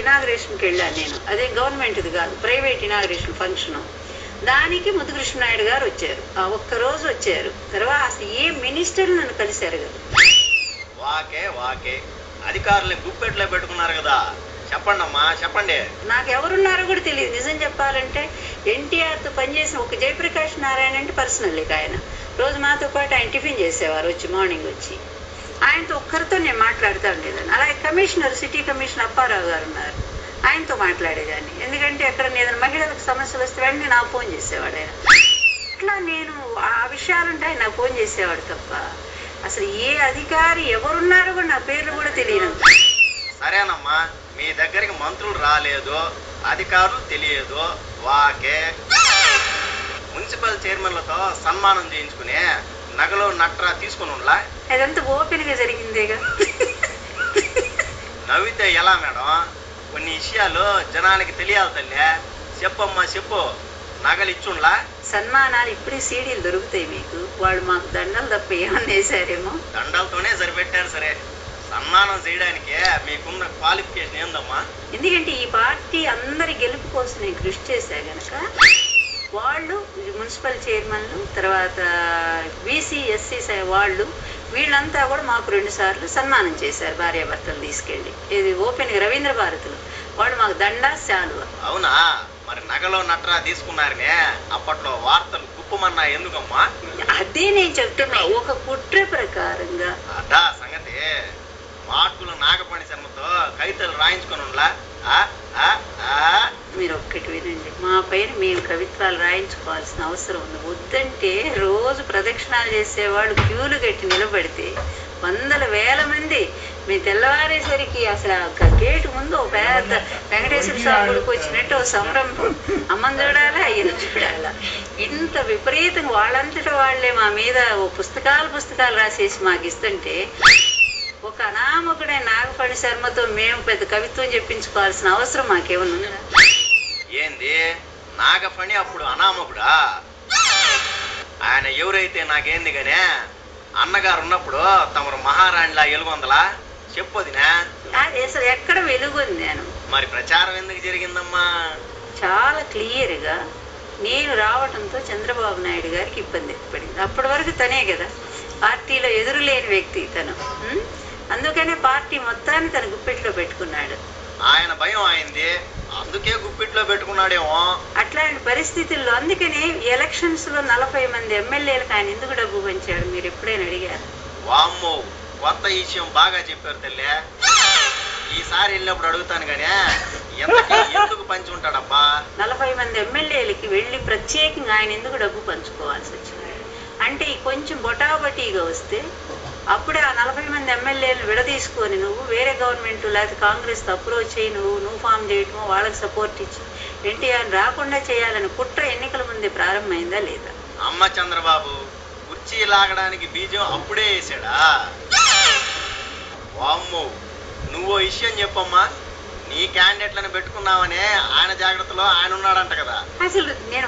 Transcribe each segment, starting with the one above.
ఇనాగ్రేషన్కి వెళ్ళాను నేను. అదే గవర్నమెంట్ది కాదు, ప్రైవేట్ ఇనాగ్రేషన్ ఫంక్షను. దానికి ముద్దుకృష్ణనాయుడు గారు వచ్చారు. ఆ ఒక్కరోజు వచ్చారు. తర్వాత అసలు ఏ మినిస్టర్ నన్ను కలిశారు కదా. వాకే వాకే అధికారులు గుప్పెట్లో పెట్టుకున్నారు కదా. చెప్పండి అమ్మా, చెప్పండి. నాకు ఎవరున్నారో కూడా తెలియదు నిజం చెప్పాలంటే. ఎన్టీఆర్తో పనిచేసిన ఒక జయప్రకాష్ నారాయణ అంటే పర్సనల్ ఇక ఆయన రోజు మాతో పాటు ఆయన టిఫిన్ చేసేవారు వచ్చి, మార్నింగ్ వచ్చి. ఆయనతో ఒక్కరితో నేను మాట్లాడుతూ ఉండేదాన్ని. అలాగే కమిషనర్, సిటీ కమిషనర్ అప్పారావు గారు ఉన్నారు, ఆయనతో మాట్లాడేదాన్ని. ఎందుకంటే ఎక్కడ ఏదైనా మహిళలకు సమస్యలు వస్తే వెంటనే నాకు ఫోన్ చేసేవాడు ఆయన. అట్లా నేను ఆ విషయాలుంటే ఆయన నాకు ఫోన్ చేసేవాడు తప్ప అసలు ఏ అధికారి ఎవరున్నారో కూడా నా పేర్లు కూడా తెలియదు. సరేనమ్మా, మీ దగ్గరికి మంత్రులు రాలేదు, అధికారులు తెలియదు, వాకే. మున్సిపల్ చైర్మన్లతో సన్మానం చేయించుకుని నగలు నట్రా తీసుకుని ఉండలా? అదంతా ఓపెన్ గా జరిగిందేగా. నవ్వితే ఎలా మేడం? కొన్ని విషయాలు జనానికి తెలియాలి తల్లి. చెప్పమ్మా చెప్పు. నగలు ఇచ్చుండ్లా? సన్మానాలు ఇప్పుడే సీడీలు దొరుకుతాయి మీకు. వాళ్ళు మాకు దండలు తప్ప ఏమన్నా వేసారేమో. దండలతోనే సరిపెట్టారు. సరే, సన్మానం చేయడానికే మీకున్న క్వాలిఫికేషన్ ఏందమ్మా? ఎందుకంటే ఈ పార్టీ అందరి గెలుపు కోసం నేను కృషి చేశా గనక వాళ్ళు మున్సిపల్ చైర్మన్లు, తర్వాత బీసీ ఎస్సీ వాళ్ళు వీళ్ళంతా కూడా మాకు 2 సార్లు సన్మానం చేశారు భార్యాభర్తలు తీసుకెళ్ళి. ఇది ఓపెన్ రవీంద్ర భారతిలో వాళ్ళు మాకు దండా శాలువ. అవునా? మరి నగలో నట్రా తీసుకున్నారనే అప్పట్లో వార్తలు గుప్పమన్నా ఎందుకమ్మా? అదే నేను చెప్తున్నా, ఒక కుట్ర ప్రకారంగా. అదా సంగతి. మార్కులు నాగపణి శర్మతో కవితలు రాయించుకొని ఉండలా? మీరు ఒక్కటి వినండి, మా పైన మేము కవిత్వాలు రాయించుకోవాల్సిన అవసరం ఉంది. వద్దంటే రోజు ప్రదక్షిణాలు చేసేవాళ్ళు క్యూలు కట్టి నిలబడితే వందల వేల మంది మీ తెల్లవారేసరికి అసలు గేటు ముందు ఒక పెద్ద వెంకటేశ్వర స్వామి గుడికి వచ్చినట్టు ఓ సంరంభం. అమ్మని చూడాలా, అయ్యను చూడాలా. ఇంత విపరీతంగా వాళ్ళంతటా వాళ్లే మా మీద ఓ పుస్తకాలు రాసేసి మాకు ఇస్తుంటే ఒక అనామకుడే నాగపణి శర్మతో మేము పెద్ద కవిత్వం చెప్పించుకోవాల్సిన అవసరం మాకేమన్నా? ఏంది నాగపణి అప్పుడు అనామకుడా? ఆయన ఎవరైతే నాకేంది గానే, అన్నగారు ఉన్నప్పుడు తమరు మహారాణిలా ఎలుగొందలా? చెప్పొదినా? అది అసలు ఎక్కడ వెలుగుంది నేను. మరి ప్రచారం ఎందుకు జరిగిందమ్మా? చాలా క్లియర్ గా నేను రావడంతో చంద్రబాబు నాయుడు గారికి ఇబ్బంది ఏర్పడింది. అప్పటి వరకు తనే కదా పార్టీలో ఎదురులేని వ్యక్తి తను. అందుకనే పార్టీ మొత్తాన్ని తన గుప్పెట్లో పెట్టుకున్నాడు. ఆయన భయం అయింది, అందుకే గుప్పిట్లో పెట్టుకున్నాడేమో. అట్లాంటి పరిస్థితుల్లో అందుకనే ఎలక్షన్స్ లో 40 మంది ఎమ్మెల్యేలకు ఆయన ఎందుకు డబ్బు పంచాడు మీరు ఎప్పుడైనా అడిగారు? వామ్మో, కొత్త విషయం బాగా చెప్పారు తల్లి. ఈసారి వెళ్ళినప్పుడు అడుగుతాను గానీ ఎందుకు పంచి ఉంటాడబ్బా? 40 మంది ఎమ్మెల్యేలకి వెళ్ళి ప్రత్యేకంగా ఆయన ఎందుకు డబ్బు పంచుకోవాల్సి వచ్చింది అంటే కొంచెం బొటాబటీగా వస్తే అప్పుడే ఆ 40 మంది ఎమ్మెల్యేలు విడదీసుకొని నువ్వు వేరే గవర్నమెంట్ లేకపోతే కాంగ్రెస్ అప్రోచ్ అయ్యి నువ్వు ఫామ్ చేయటమో వాళ్ళకి సపోర్ట్ ఇచ్చి ఎన్టీఆర్ రాకుండా చేయాలని కుట్ర ఎన్నికల ముందే ప్రారంభమైందా లేదా? అమ్మ చంద్రబాబు కుర్చీ లాగడానికి బీజం అప్పుడే వేసాడా? వామ్మో, నువ్వో విషయం చెప్పమ్మా. నీ క్యాండిడేట్లను పెట్టుకున్నావనే ఆయన జాగ్రత్తలో ఆయన ఉన్నాడంట కదా. అసలు నేను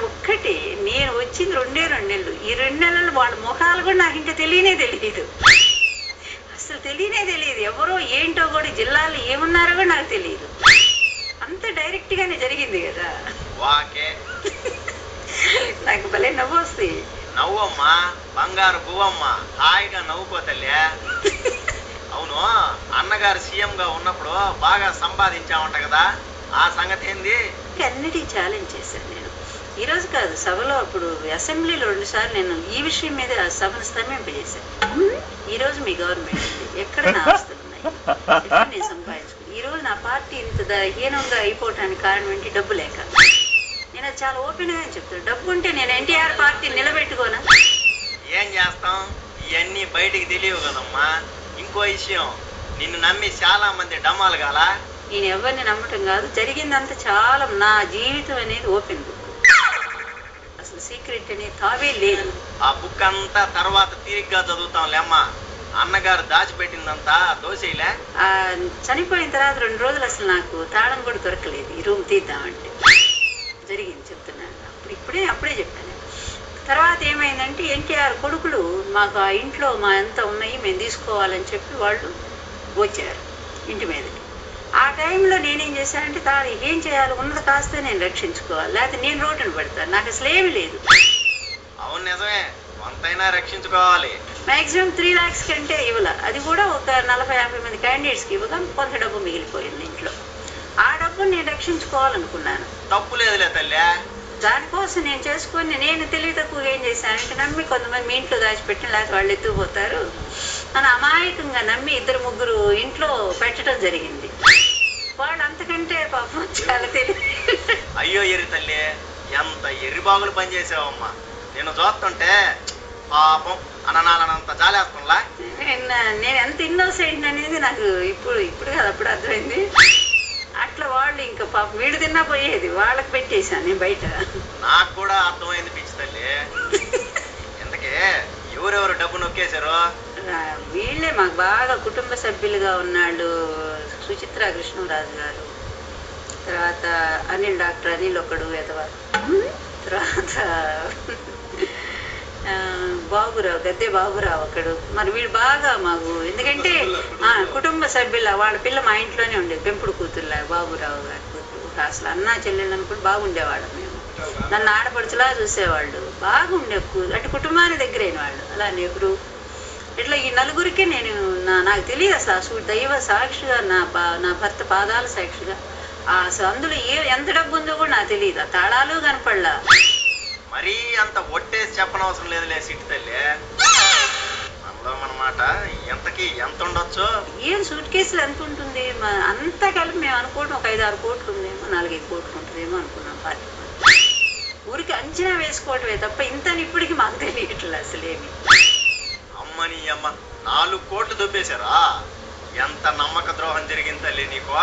వచ్చింది 2 నెలలు. ఈ 2 నెలలు వాళ్ళ ముఖాలు కూడా నాకు ఇంకా తెలియదు. అసలు తెలియదు. ఎవరో ఏంటో కూడా జిల్లాలో ఏమున్నారో కూడా నాకు తెలియదు. అంత డైరెక్ట్ గానే జరిగింది కదా. వాకే నాకు భలే నవ్వు వస్తుంది. నవ్వమ్మా, బంగారు పువ్వమ్మా, హాయిగా నవ్వుకోతలే. అవును, అన్నగారు సీఎం గా ఉన్నప్పుడు బాగా సంపాదించామంట కదా, ఆ సంగతి ఏంది? అన్నిటికీ ఛాలెంజ్ చేశాను నేను. ఈ రోజు కాదు, సభలో అప్పుడు అసెంబ్లీలో 2 సార్లు నేను ఈ విషయం మీద సభను స్తంభింపజేశాను. ఈ రోజు మీ గవర్నమెంట్ ఎక్కడ నా ఆస్తులు ఉన్నాయి, ఎక్కడ నేను సంపాదించుకున్నాను. ఈ రోజు నా పార్టీ ఇంత హీనంగా అయిపోవటానికి కారణం ఏంటి? డబ్బు లేక. నేను అది చాలా ఓపెన్ గా చెప్తాను. డబ్బు ఉంటే నేను ఎన్టీఆర్ పార్టీని నిలబెట్టుకోనా? ఏం చేస్తాం, ఇవన్నీ బయటికి తెలియవు కదమ్మా. ఇంకో విషయం, నిన్ను నమ్మి చాలా మంది డమ్మాలు కాలా. నేను ఎవరిని నమ్మటం కాదు, జరిగిందంతా చాలా. నా జీవితం అనేది ఓపెన్ బుక్, అసలు సీక్రెట్ అనేది తావే లేదు. ఆ బుక్ అంతా తర్వాత తీరిగ్గా చదువుతాంలేమ్మా. అన్నగారు దాచిపెట్టిందంతా దోసేయలే. చనిపోయిన తర్వాత 2 రోజులు అసలు నాకు తాళం కూడా దొరకలేదు ఈ రూమ్ తీద్దామంటే. జరిగింది చెప్తున్నాను. అప్పుడే చెప్పాను. తర్వాత ఏమైందంటే ఎన్టీఆర్ కొడుకులు మాకు ఆ ఇంట్లో మా ఎంత ఉన్నాయి మేము తీసుకోవాలని చెప్పి వాళ్ళు వచ్చారు ఇంటి మీదకి. ఆ టైంలో నేనేం చేశానంటే ఏం చేయాలి, ఉన్నది కాస్త నేను రక్షించుకోవాలి, లేకపోతే నేను రోడ్డును పడతాను, నాకు అసలు ఏమి లేదు. అవును నిజమే, కొంతైనా రక్షించుకోవాలి. మాక్సిమం 3 lakhs కంటే ఇవ్వాల, అది కూడా ఒక 40-50 మంది క్యాండిడేట్స్కి ఇవ్వగా కొంత డబ్బు మిగిలిపోయింది ఇంట్లో. ఆ డబ్బును నేను రక్షించుకోవాలనుకున్నాను. తప్పు లేదులే తల్లి. దానికోసం నేను చేసుకొని నేను తెలివి తక్కువగా ఏం చేశానంటే నమ్మి కొంతమంది మీ ఇంట్లో దాచిపెట్టిన, లేకపోతే వాళ్ళు ఎత్తుకుపోతారు అని అమాయకంగా నమ్మి 2-3 ఇంట్లో పెట్టడం జరిగింది. వాళ్ళు అంతకంటే పాపం చాలా తెలివి. అయ్యో ఎరి తల్లి, ఎంత ఎర్రిబాగులు పనిచేసావమ్మా. నేను చూస్తుంటే పాపం అననాలనంత జాలేస్తుందా. నేను ఎంత ఇన్నోసెంట్ అనేది నాకు ఇప్పుడు కదా అప్పుడు అర్థమైంది. అట్లా వాళ్ళు ఇంకా పాపం వీడు తిన్నా పోయేది, వాళ్ళకి పెట్టేశాను నేను బయట. నాకు కూడా అర్థమైంది పిచ్చి తల్లి. ఎందుకే ఎవరెవరు డబ్బు నొక్కేశారు? వీళ్ళే మాకు బాగా కుటుంబ సభ్యులుగా ఉన్నాళ్ళు. సుచిత్ర కృష్ణరాజు గారు, తర్వాత డాక్టర్ అనిల్ ఒకడు ఎదవ, తర్వాత బాబురావు, గద్దె బాబురావు ఒకడు. మరి వీళ్ళు బాగా మాకు, ఎందుకంటే కుటుంబ సభ్యుల వాళ్ళ పిల్ల మా ఇంట్లోనే ఉండేది, పెంపుడు కూతురులా బాబురావు గారి కూతురు. అసలు అన్నా చెల్లెళ్ళు అనుకుంటే బాగుండేవాళ్ళం మేము. నన్ను ఆడపడుచులా చూసేవాళ్ళు, బాగుండే అంటే కుటుంబానికి దగ్గరైన వాళ్ళు. అలా నెహ్రూ ఇట్లా ఈ నలుగురికి నేను నాకు తెలియదు అసలు దైవ సాక్షిగా నా భర్త పాదాల సాక్షిగా అసలు అందులో ఎంత డబ్బు ఉందో కూడా నాకు తెలియదు. ఆ తాళాలు కనపడలా. మరీ అంత ఒట్టేసి చెప్పనవసరం లేదులే సిట్టి తల్లి. మనలో మనమాట ఎంతకి ఎంత ఉండొచ్చు? ఏం సూట్ కేసులు ఎంత ఉంటుంది అంతా కలిపి మేము అనుకోవడం ఒక 5-6 కోట్లు ఉందేమో, 4-5 కోట్లు ఉంటుందేమో అనుకున్నాం. పార్టీ ఊరికి అంచనా వేసుకోవటమే తప్ప ఇంత ఇప్పటికి మాకు తెలియట్లేదు అసలేమి. అమ్మని అమ్మ 4 కోట్లు దొబ్బేశారా? ఎంత నమ్మక ద్రోహం జరిగింది తల్లి నీకు.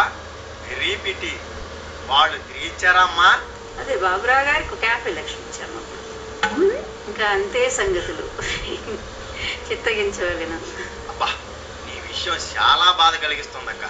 రీపిటి వాళ్ళు తీర్చారమ్మా. అదే బాబురావు గారికి ఒక 50 లక్షలు ఇచ్చాము. ఇంకా అంతే సంగతులు, చిత్తగించవలను. అబ్బా, నీ విషయం చాలా బాధ కలిగిస్తుందక్క.